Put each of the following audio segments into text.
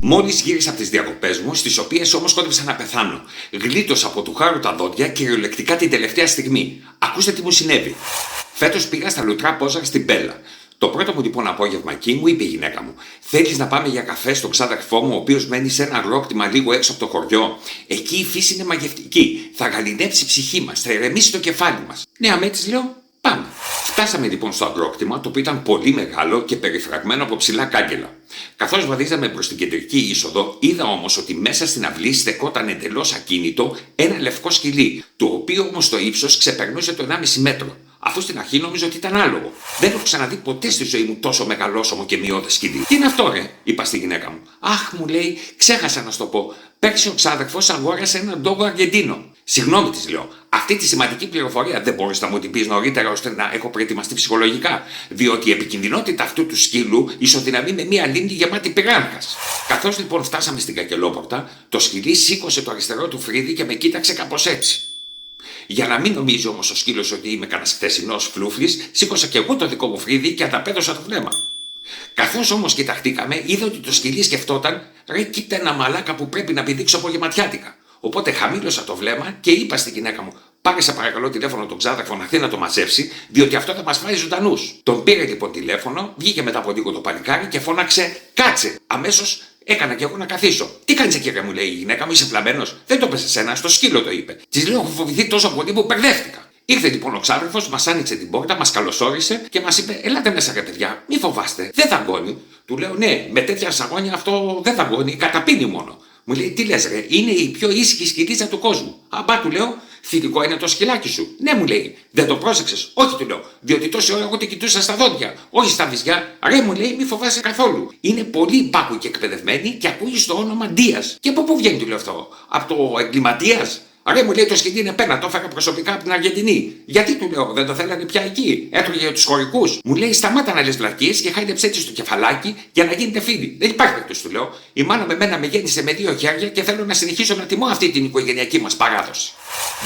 Μόλις γύρισα από τις διακοπές μου, στις οποίες όμως κόντεψα να πεθάνω. Γλίτωσα από του χάρου τα δόντια κυριολεκτικά την τελευταία στιγμή. Ακούστε τι μου συνέβη. Φέτος πήγα στα Λουτρά Πόζαρ στην Πέλα. Το πρώτο μου λοιπόν απόγευμα εκεί μου είπε η γυναίκα μου: θέλεις να πάμε για καφέ στον ξάδερφό μου, ο οποίος μένει σε ένα αγρόκτημα λίγο έξω από το χωριό? Εκεί η φύση είναι μαγευτική. Θα γαληνέψει η ψυχή μας, θα ηρεμήσει το κεφάλι μας. Ναι, αμέ της λέω: πάμε. Φτάσαμε λοιπόν στο αγρόκτημα, το οποίο ήταν πολύ μεγάλο και περιφραγμένο από ψηλά κάγκελα. Καθώς βαδίζαμε προς την κεντρική είσοδο, είδα όμως ότι μέσα στην αυλή στεκόταν εντελώς ακίνητο ένα λευκό σκυλί, το οποίο όμως το ύψος ξεπερνούσε το 1,5 μέτρο. Αφού στην αρχή νόμιζα ότι ήταν άλογο. Δεν έχω ξαναδεί ποτέ στη ζωή μου τόσο μεγαλόσωμο και μειώδες σκυλί. Τι είναι αυτό, ρε, είπα στη γυναίκα μου. Αχ, μου λέει, ξέχασα να σου το πω. Πέρσι ο ξάδερφος αγόρασε έναν ντόγκο Αργεντίνο. Συγγνώμη, της λέω, αυτή τη σημαντική πληροφορία δεν μπορείς να μου την πεις νωρίτερα ώστε να έχω προετοιμαστεί ψυχολογικά? Διότι η επικινδυνότητα αυτού του σκύλου ισοδυναμεί με μία λίμνη γεμάτη πυράνχας. Καθώς λοιπόν φτάσαμε στην κακελόπορτα, το σκυλί σήκωσε το αριστερό του φρύδι και με κοίταξε κάπως έτσι. Για να μην νομίζει όμως ο σκύλος ότι είμαι κανένας χθεσινός φλούφλης, σήκωσα και εγώ το δικό μου φρύδι και ανταπέδωσα το βλέμμα. Καθώς όμως κοιταχτήκαμε, είδα ότι το σκυλί σκεφτόταν: ρε, κοίτα ένα μαλάκα που πρέπει να πηδήξω απογευματιάτικα. Οπότε χαμήλωσα το βλέμμα και είπα στη γυναίκα μου: πάρε σε παρακαλώ τηλέφωνο τον ξάδερφο να έρθει να το μαζέψει, διότι αυτό θα μας φάει ζωντανούς. Τον πήρε λοιπόν τηλέφωνο, βγήκε μετά από λίγο το παλικάρι και φώναξε: κάτσε! Αμέσως έκανα και εγώ να καθίσω. Τι κάνεις εκεί, ρε, μου λέει η γυναίκα μου, είσαι φλαμμένος? Δεν το πες εσένα, στο σκύλο το είπε. Της λέω: έχω φοβηθεί τόσο πολύ που μπερδεύτηκα. Ήρθε λοιπόν ο ξάδερφος, μας άνοιξε την πόρτα, μας καλωσόρισε και μας είπε: ελάτε μέσα, ρε παιδιά, μη φοβάστε, δεν δαγκώνει. Του λέω: ναι, με τέτοια σαγόνια αυτό δεν δαγκώνει, καταπίνει μόνο. Μου λέει: τι λες, ρε, είναι η πιο ήσυχη σκυλίτσα του κόσμου. Αμπά, του λέω, θηλυκό είναι το σκυλάκι σου? Ναι, μου λέει. Δεν το πρόσεξες? Όχι, του λέω, διότι τόση ώρα εγώ την κοιτούσα στα δόντια, όχι στα βυζιά. Ρε, μου λέει, μη φοβάσαι καθόλου. Είναι πολύ υπάκουη και εκπαιδευμένη και ακούει το όνομα Ντίας. Και από πού βγαίνει, του λέω αυτό? Από το εγκληματίας? Ρε, μου λέει, το σκυλί είναι πένα, το έφερα προσωπικά από την Αργεντινή. Γιατί, του λέω, δεν το θέλανε πια εκεί? Έτρωγε τους χωρικούς. Μου λέει: σταμάτα να λες βλακίες και χάιδεψε έτσι στο κεφαλάκι για να γίνετε φίλοι. Δεν υπάρχει περίπτωση, του λέω. Η μάνα με μένα με γέννησε με 2 χέρια και θέλω να συνεχίσω να τιμώ αυτή την οικογενειακή μας παράδοση.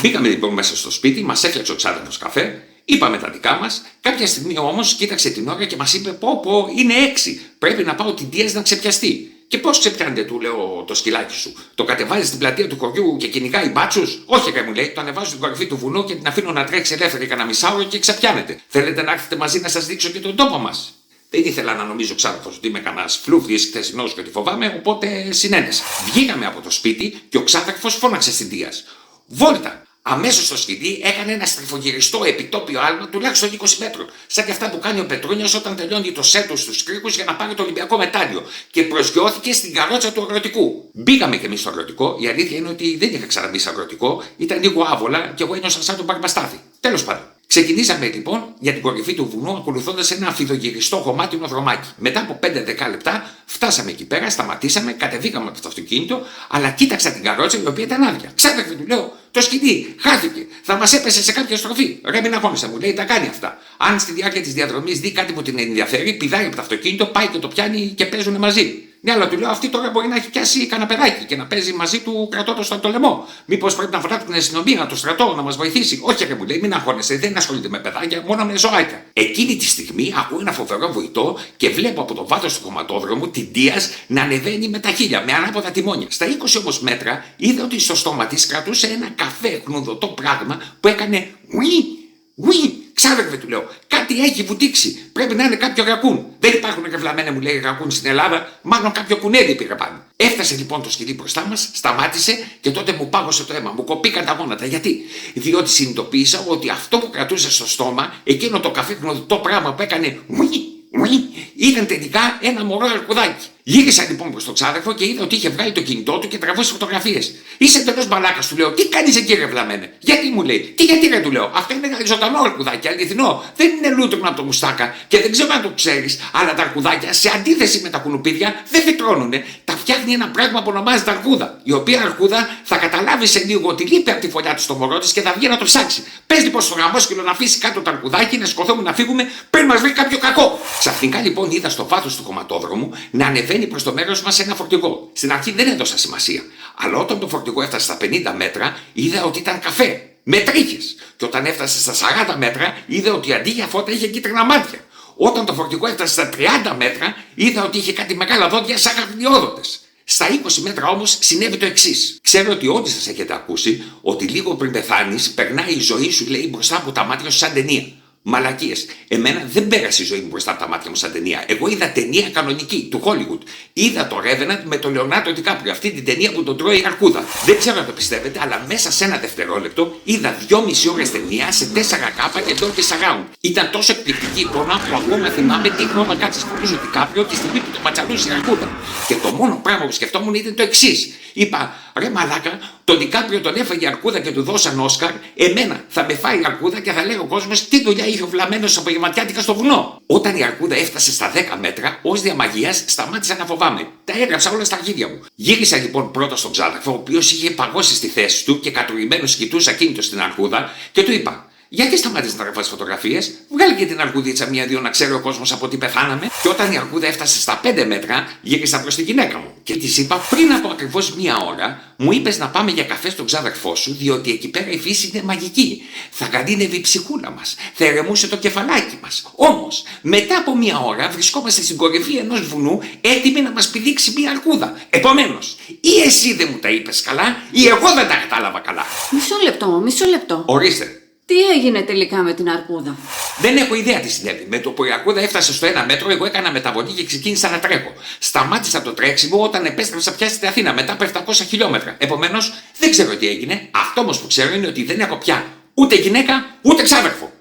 Μπήκαμε λοιπόν μέσα στο σπίτι, μας έφτιαξε ο ξάδερφος καφέ. Είπαμε τα δικά μας. Κάποια στιγμή όμως κοίταξε την ώρα και μας είπε: πω, είναι 6. Πρέπει να πάω την Ντίας να ξεπιαστεί. Και πώς ξεπιάνεται, του λέω, το σκυλάκι σου? Το κατεβάζει στην πλατεία του χωριού και κυνηγάει μπάτσους? Όχι, ρε, μου λέει, το ανεβάζω στην κορυφή του βουνού και την αφήνω να τρέξει ελεύθερη κανένα μισάωρο και ξεπιάνεται. Θέλετε να έρθετε μαζί να σας δείξω και τον τόπο μας? Δεν ήθελα να νομίζω ξάδερφος ότι είμαι κανένας φλούφλης χθεσινός και ότι φοβάμαι, οπότε συνένεσα. Βγήκαμε από το σπίτι και ο ξάδερφος φώναξε στην Ντίας: βόλτα! Αμέσως το σκυλί έκανε ένα στριφογυριστό επιτόπιο άλμα τουλάχιστον 20 μέτρων, σαν και αυτά που κάνει ο Πετρούνιας όταν τελειώνει το σετ του στους κρίκους για να πάρει το Ολυμπιακό μετάλλιο, και προσγειώθηκε στην καρότσα του αγροτικού. Μπήκαμε κι εμείς στο αγροτικό. Η αλήθεια είναι ότι δεν είχα ξαναμπεί σε αγροτικό, ήταν λίγο άβολα και εγώ ένιωσα σαν τον Μπαρμπαστάθη. Τέλος πάντων. Ξεκινήσαμε λοιπόν για την κορυφή του βουνού, ακολουθώντας ένα αφιδογυριστό χωμάτινο δρομάκι. Μετά από 5-10 λεπτά φτάσαμε εκεί πέρα, σταματήσαμε, κατεβήκαμε από το αυτοκίνητο, αλλά κοίταξα την καρότσα η οποία ήταν άδεια. Ξάδερφε, του λέω, το σκυλί χάθηκε, θα μας έπεσε σε κάποια στροφή. Ρε, μην αγχώνεσαι, μου λέει, τα κάνει αυτά. Αν στη διάρκεια της διαδρομής δει κάτι που την ενδιαφέρει, πηδάει από το αυτοκίνητο, πάει και το πιάνει και παίζουν μαζί. Ναι, αλλά του λέω, αυτή τώρα μπορεί να έχει πιάσει καναπεδάκι και να παίζει μαζί του κρατώντας στον το λαιμό. Μήπως πρέπει να βρει την αστυνομία, το στρατό, να μας βοηθήσει? Όχι, ρε, μου λέει, μην αγχώνεσαι, δεν ασχολείται με παιδάκια, μόνο με ζωάκια. Εκείνη τη στιγμή ακούω ένα φοβερό βουητό και βλέπω από το βάθος του κομματόδρομου την Ντίας να ανεβαίνει με τα χείλια, με ανάποδα τιμόνια. Στα 20 όμως μέτρα είδα ότι στο στόμα της κρατούσε ένα καφέ χνουδωτό πράγμα που έκανε ουι. Ξάδερφε, του λέω, κάτι έχει βουτήξει. Πρέπει να είναι κάποιο ρακούν. Δεν υπάρχουν ρευλαμένα, μου λέει, ρακούν στην Ελλάδα. Μάλλον κάποιο κουνέλι πήρε πάνω. Έφτασε λοιπόν το σκυλί μπροστά μας, σταμάτησε και τότε μου πάγωσε το αίμα. Μου κοπήκαν τα γόνατα. Γιατί? Διότι συνειδητοποίησα ότι αυτό που κρατούσε στο στόμα, εκείνο το καφέ γνωστό πράγμα που έκανε ουι, ήταν τελικά ένα μωρό αρκουδάκι. Γύρισα λοιπόν προς τον ξάδερφο και είδα ότι είχε βγάλει το κινητό του και τραβούσε φωτογραφίες. Είσαι εντελώς μπαλάκας, του λέω, τι κάνεις εκεί, ρε βλαμένε? Γιατί, μου λέει, γιατί, ρε, του λέω, αυτό είναι ένα ζωντανό αρκουδάκι, αληθινό. Δεν είναι λούτρινο από το μουστάκα και δεν ξέρω αν το ξέρεις, αλλά τα αρκουδάκια σε αντίθεση με τα κουνουπίδια δεν φυτρώνουνε. Τα φτιάχνει ένα πράγμα που ονομάζεται αρκούδα. Η οποία αρκούδα θα καταλάβει σε λίγο ότι λείπει από τη φωλιά του στο μωρό της και θα βγει να το ψάξει. Πες λοιπόν στο γαμόσκυλο να αφήσει κάτω το αρκουδάκι, να σκοθούμε να φύγουμε πριν μας βρει κάποιο κακό. Ξαφνικά λοιπόν είδα στο βάθος του κομματόδρομου να ανεβαίνει προς το μέρος μας ένα φορτηγό. Στην αρχή δεν έδωσα σημασία, αλλά όταν το φορτηγό έφτασε στα 50 μέτρα, είδα ότι ήταν καφέ με τρίχες. Και όταν έφτασε στα 40 μέτρα, είδα ότι αντί για φώτα είχε κίτρινα μάτια. Όταν το φορτηγό έφτασε στα 30 μέτρα, είδα ότι είχε κάτι μεγάλα δόντια σαν καρδιόδοτες. Στα 20 μέτρα όμως συνέβη το εξής. Ξέρω ότι όλοι σας έχετε ακούσει ότι λίγο πριν πεθάνεις περνάει η ζωή σου, λέει, μπροστά από τα μάτια σου σαν ταινία. Μαλακίες. Εμένα δεν πέρασε η ζωή μου μπροστά από τα μάτια μου σαν ταινία. Εγώ είδα ταινία κανονική του Hollywood. Είδα το Revenant με τον Λεωνάρντο Ντικάπριο. Αυτή την ταινία που τον τρώει η αρκούδα. Δεν ξέρω αν το πιστεύετε, αλλά μέσα σε ένα δευτερόλεπτο είδα 2,5 ώρες ταινία σε 4K και Dolby Surround. Ήταν τόσο εκπληκτική εικόνα που ακόμα θυμάμαι τι χρώμα κάτσε στο Ντικάπριο τη στιγμή που το ματσαλούσε η αρκούδα. Και το μόνο πράγμα που σκεφτόμουν ήταν το εξής. Είπα, ρε μαλάκα, τον Ντικάπριο τον έφαγε η αρκούδα και του δώσαν Όσκαρ. Εμένα θα με φάει η αρκούδα και θα λέει ο κόσμος τι δουλειά είχε ο βλαμμένος απογευματιάτικα στο βουνό. Όταν η αρκούδα έφτασε στα 10 μέτρα, ως διαμαγείας σταμάτησα να φοβάμαι. Τα έγραψα όλα στα αρχίδια μου. Γύρισα λοιπόν πρώτα στον ξάδερφο, ο οποίος είχε παγώσει στη θέση του και κατουρημένος κοιτούσε ακίνητο στην αρκούδα και του είπα. Γιατί σταμάτησε να γράφει φωτογραφίες, βγάλε και την αρκουδίτσα μία-δύο να ξέρει ο κόσμος από τι πεθάναμε. Και όταν η αρκούδα έφτασε στα 5 μέτρα, γύρισα προς τη γυναίκα μου και της είπα: πριν από ακριβώς μία ώρα, μου είπες να πάμε για καφέ στον ξάδερφό σου, διότι εκεί πέρα η φύση είναι μαγική. Θα καντίνευε η ψυχούλα μας, θα ερεμούσε το κεφαλάκι μας. Όμως, μετά από μία ώρα βρισκόμαστε στην κορυφή ενός βουνού, έτοιμοι να μας πηδήξει μία αρκούδα. Επομένως, ή εσύ δεν μου τα είπες καλά, ή εγώ δεν τα κατάλαβα καλά. Μισό λεπτό. Ορίστε. Τι έγινε τελικά με την αρκούδα? Δεν έχω ιδέα τι συνέβη. Με το που η αρκούδα έφτασε στο 1 μέτρο, εγώ έκανα μεταβολή και ξεκίνησα να τρέχω. Σταμάτησα το τρέξιμο όταν επέστρεψα πια στην Αθήνα μετά από 700 χιλιόμετρα. Επομένως, δεν ξέρω τι έγινε. Αυτό όμως που ξέρω είναι ότι δεν έχω πια ούτε γυναίκα ούτε ξάδερφο.